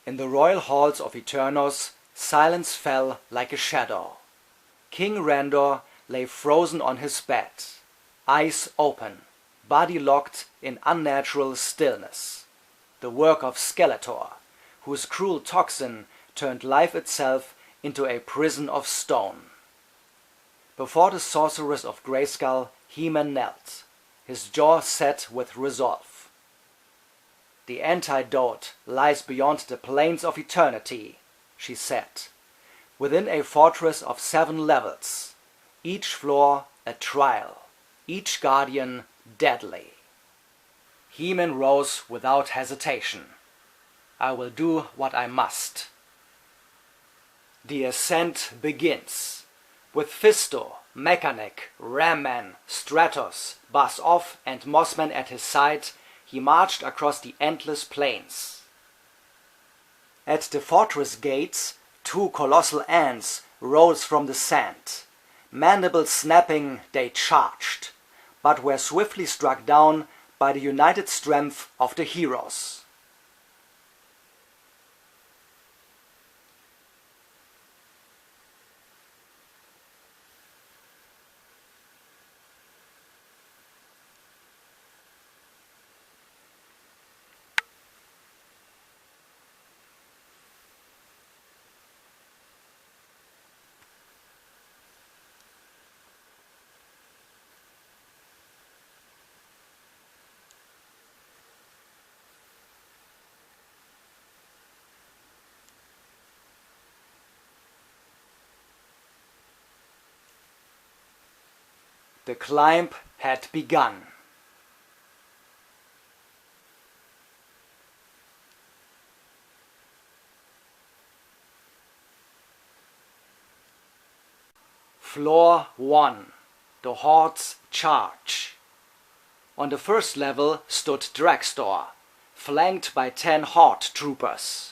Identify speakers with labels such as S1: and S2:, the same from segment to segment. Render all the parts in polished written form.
S1: In the royal halls of Eternos, silence fell like a shadow. King Randor lay frozen on his bed, eyes open, body locked in unnatural stillness, the work of Skeletor, whose cruel toxin turned life itself into a prison of stone. Before the sorceress of Grayskull, He-Man knelt, his jaw set with resolve. "The antidote lies beyond the plains of eternity," she said, "within a fortress of 7 levels, each floor a trial, each guardian deadly." He-Man rose without hesitation. "I will do what I must." The ascent begins. With Fisto, Mechanic, Ram-Man, Stratos, Buzz-Off and Mossman at his side, he marched across the endless plains. At the fortress gates, 2 colossal ants rose from the sand. Mandibles snapping, they charged, but were swiftly struck down by the united strength of the heroes. The climb had begun. Floor 1. The Horde's Charge. On the first level stood Dragstore, flanked by 10 Horde troopers.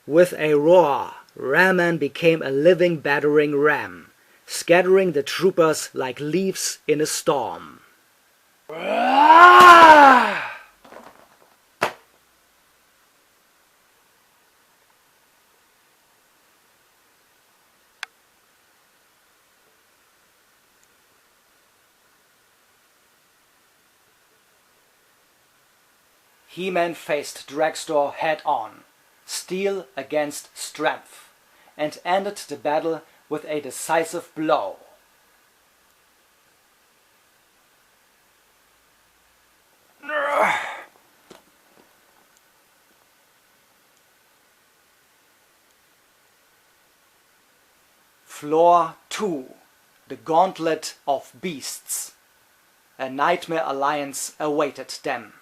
S1: With a roar, Ram-Man became a living battering ram, scattering the troopers like leaves in a storm. He-Man faced Dragstore head-on, steel against strength, and ended the battle with a decisive blow. Floor 2. The Gauntlet of Beasts. A nightmare alliance awaited them.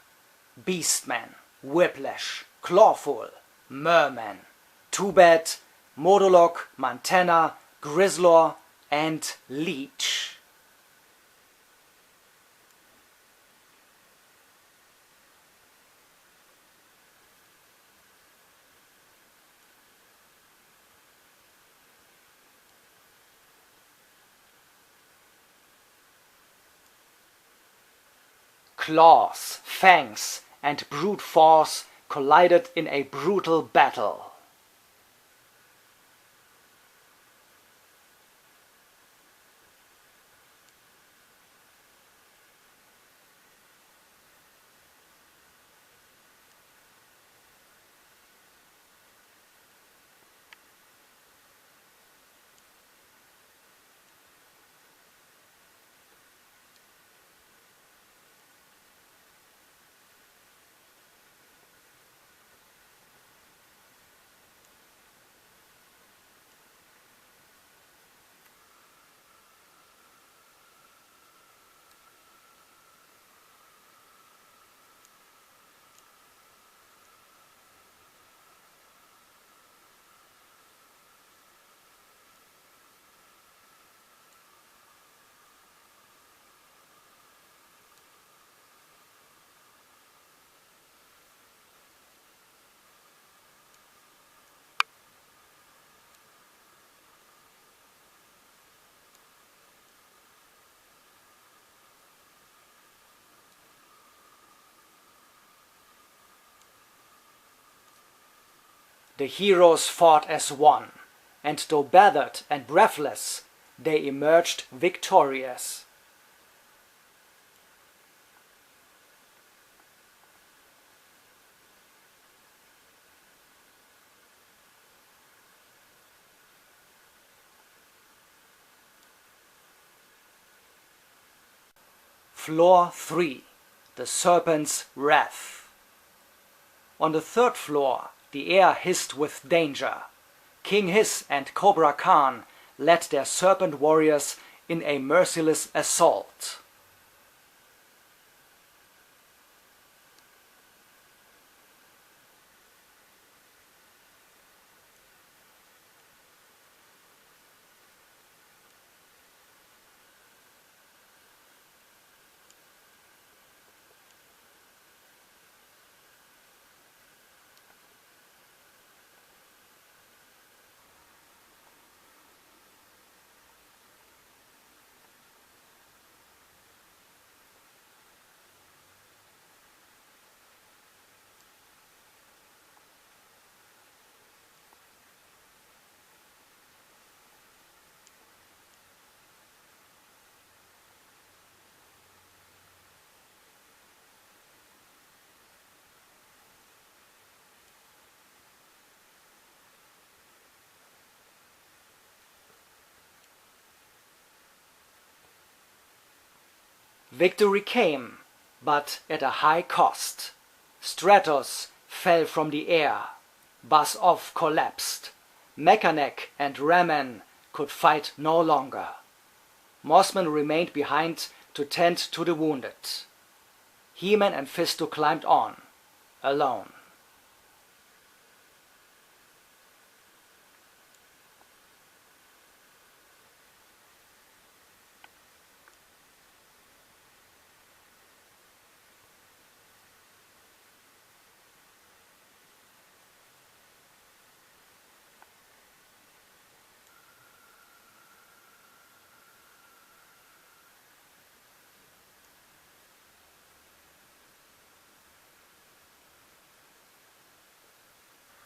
S1: Beastman, Whiplash, Clawful, Merman, Two-Bad, Modulok, Montana, Grizzlor, and Leech. Claws, fangs, and brute force collided in a brutal battle. the heroes fought as one, and though battered and breathless, they emerged victorious. Floor 3. The Serpent's Wrath. On the third floor, the air hissed with danger. King Hiss and Cobra Khan led their serpent warriors in a merciless assault. Victory came, but at a high cost. Stratos fell from the air. Buzz-Off collapsed. Mechaneck and Ramen could fight no longer. Mossman remained behind to tend to the wounded. He-Man and Fisto climbed on, alone.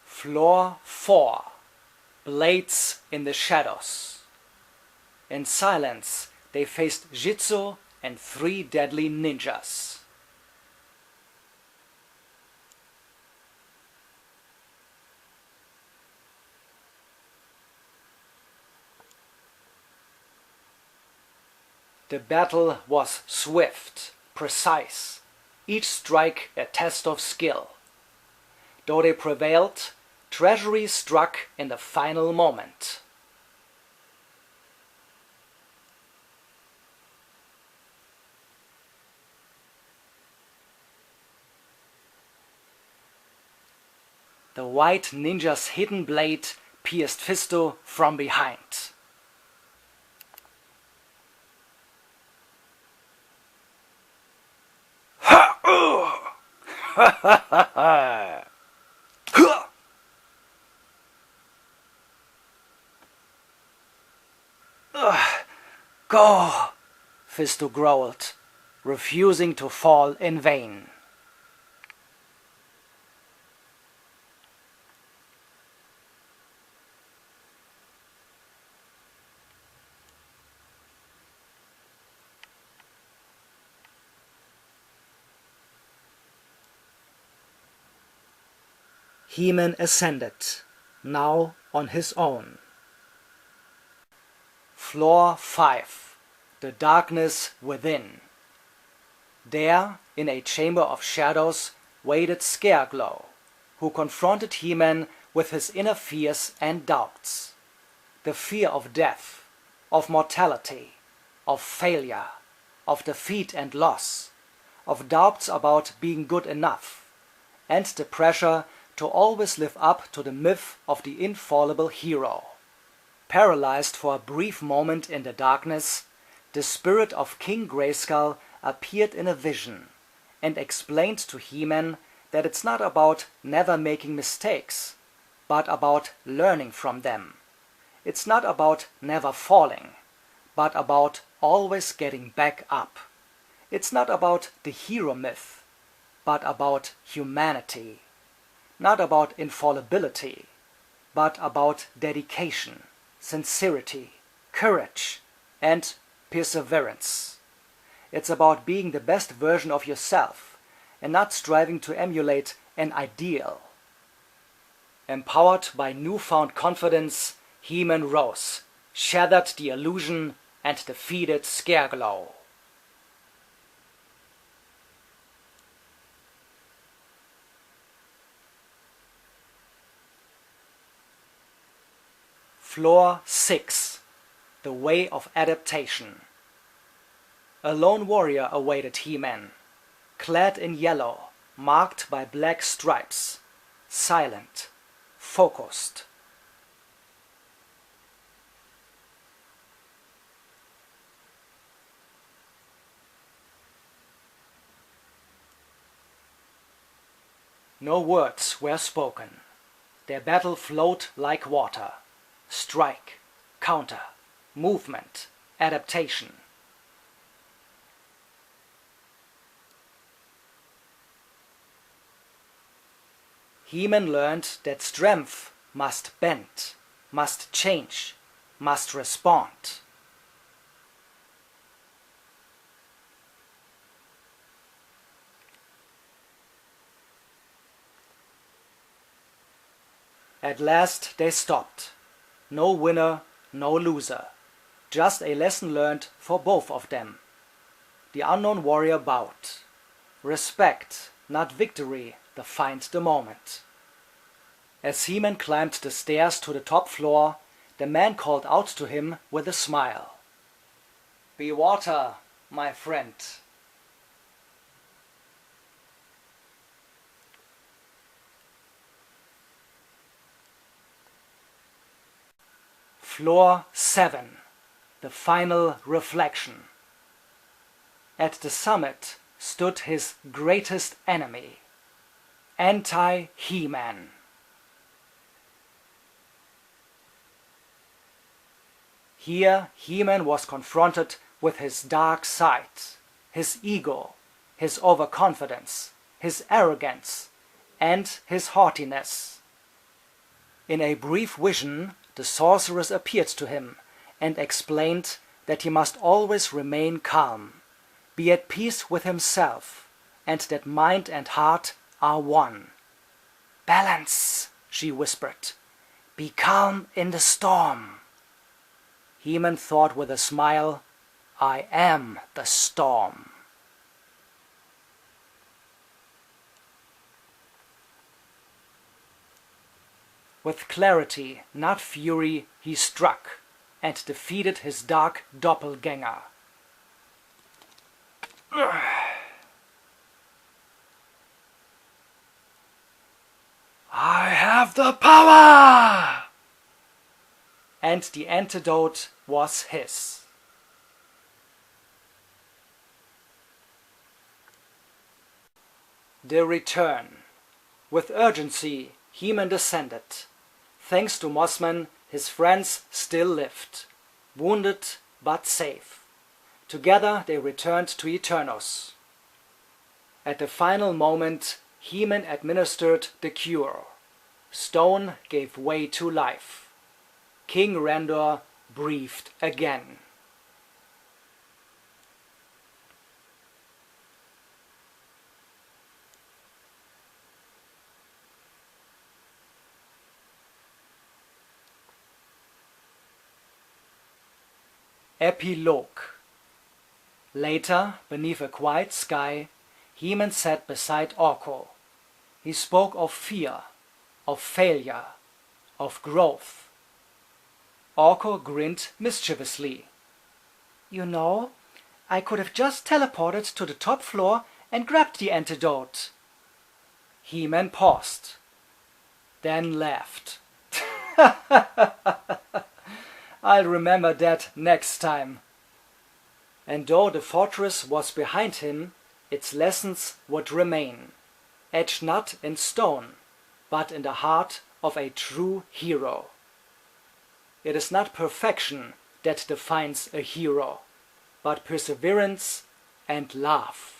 S1: Floor 4. Blades in the Shadows. In silence, they faced Jitsu and 3 deadly ninjas. The battle was swift, precise, each strike a test of skill. Though they prevailed, treachery struck in the final moment. The white ninja's hidden blade pierced Fisto from behind. Go, Fisto growled, refusing to fall in vain. He-Man ascended, now on his own. Floor 5. The Darkness Within. There, in a chamber of shadows, waited Scareglow, who confronted He-Man with his inner fears and doubts. The fear of death, of mortality, of failure, of defeat and loss, of doubts about being good enough, and the pressure to always live up to the myth of the infallible hero. Paralyzed for a brief moment in the darkness, the spirit of King Grayskull appeared in a vision and explained to He-Man that it's not about never making mistakes, but about learning from them. It's not about never falling, but about always getting back up. It's not about the hero myth, but about humanity. Not about infallibility, but about dedication, sincerity, courage, and perseverance. It's about being the best version of yourself and not striving to emulate an ideal. Empowered by newfound confidence, He-Man rose, shattered the illusion, and defeated Scareglow. Floor 6. The Way of Adaptation. A lone warrior awaited He-Man, clad in yellow, marked by black stripes, silent, focused. No words were spoken. Their battle flowed like water. Strike, counter, movement, adaptation. He-Man learned that strength must bend, must change, must respond. At last they stopped. No winner, no loser. Just a lesson learned for both of them. The unknown warrior bowed. Respect, not victory, defined the moment. As He-Man climbed the stairs to the top floor, the man called out to him with a smile. "Be water, my friend." Floor 7. The Final Reflection. At the summit stood his greatest enemy, Anti-He-Man. Here He-Man was confronted with his dark side, his ego, his overconfidence, his arrogance, and his haughtiness. In a brief vision, the sorceress appeared to him and explained that he must always remain calm, be at peace with himself, and that mind and heart are one. "Balance," she whispered. "Be calm in the storm." He-Man thought with a smile, "I am the storm." With clarity, not fury, he struck and defeated his dark doppelganger. "I have the power!" And the antidote was his. The return. With urgency, He-Man descended. Thanks to Mossman, his friends still lived, wounded but safe. Together they returned to Eternos. At the final moment, He-Man administered the cure. Stone gave way to life. King Randor breathed again. Epilogue. Later, beneath a quiet sky, He-Man sat beside Orko. He spoke of fear, of failure, of growth. Orko grinned mischievously. "You know, I could have just teleported to the top floor and grabbed the antidote." He-Man paused, then laughed. "I'll remember that next time." And though the fortress was behind him, its lessons would remain, etched not in stone, but in the heart of a true hero. It is not perfection that defines a hero, but perseverance and love.